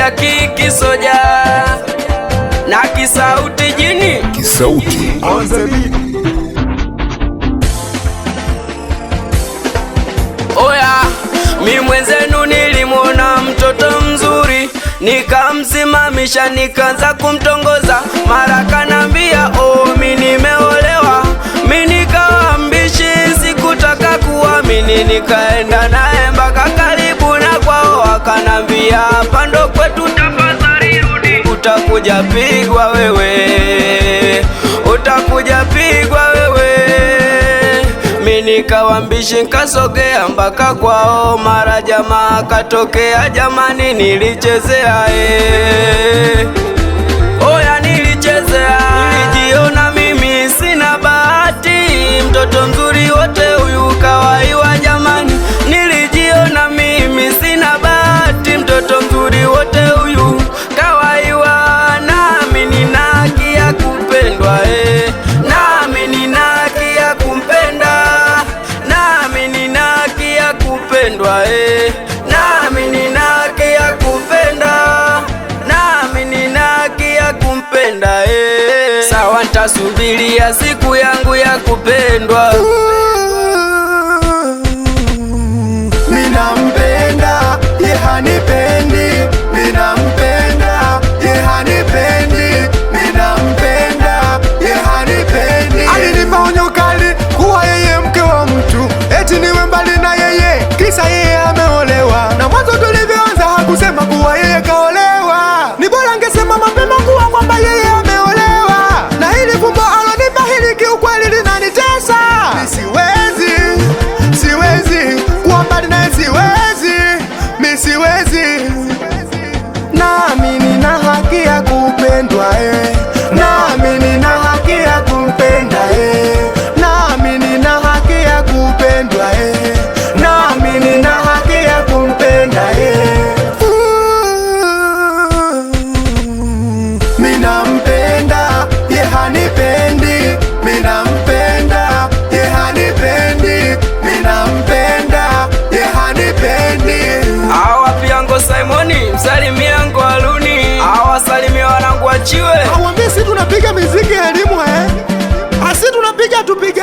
Jaki Kisoja na Kisauti Jini Kisauti on the beat. Oya, mi mwenzenu nilimwona mtoto mzuri, nikamsimamisha nikaanza kumtongoza, mara kanambia oh mi nimeolewa. Mi nikawa mbishi, sikutaka kuamini, nikaenda naye mpaka karibu na kwao, akanambia hapa ndo kwetu, tafadhali rudi, utakuja pigwa wewe, utakuja pigwa wewe. Mi nikawa mbishi, nkasogea mpaka kwao, mara jamaa katokea, jamani nilichezea oya nilichezea, nilijiona mimi sina bahati, mtoto mzuri wote huyu kawaiwa jamani, nilijiona mimi sina bahati, mtoto mzuri wote huyu kawaiwa, nami nina haki ya kupendwa nami nina haki ya kumpenda, nami nina haki ya kupendwa nami nina haki ya kupenda, nami nina haki ya kumpenda sawa, ntasubiria siku yangu ya kupendwa. Minampenda, ye hanipendi, minampenda, ye hanipendi, minampenda, ye hanipendi. Alinipa onyo kali kuwa yeye mke wa mtu, eti niwe mbali na yeye, kisa yeye ameolewa. Na mwanzo tulivyoanza hakusema kuwa yeye kaolewa, ni bora angesema mapema kuwa kwamba yeye ameolewa. Na hili fumbo alonipa hili kiukweli linanitesa, siwezi kuwa mbali naye, mi siwezi. Nami nina haki ya kupendwa nami nina haki ya kumpenda nami nina haki ya kupendwa nami nina haki ya kumpenda Minampenda, ye hanipendi, minampenda, ye hanipendi, minampenda, ye hanipendi. Awa piango Simoni, msalimia ngo Aluni, awa salimia wanangu Achiwe. Awambie si tunapiga miziki ya elimu asi tunapiga tupige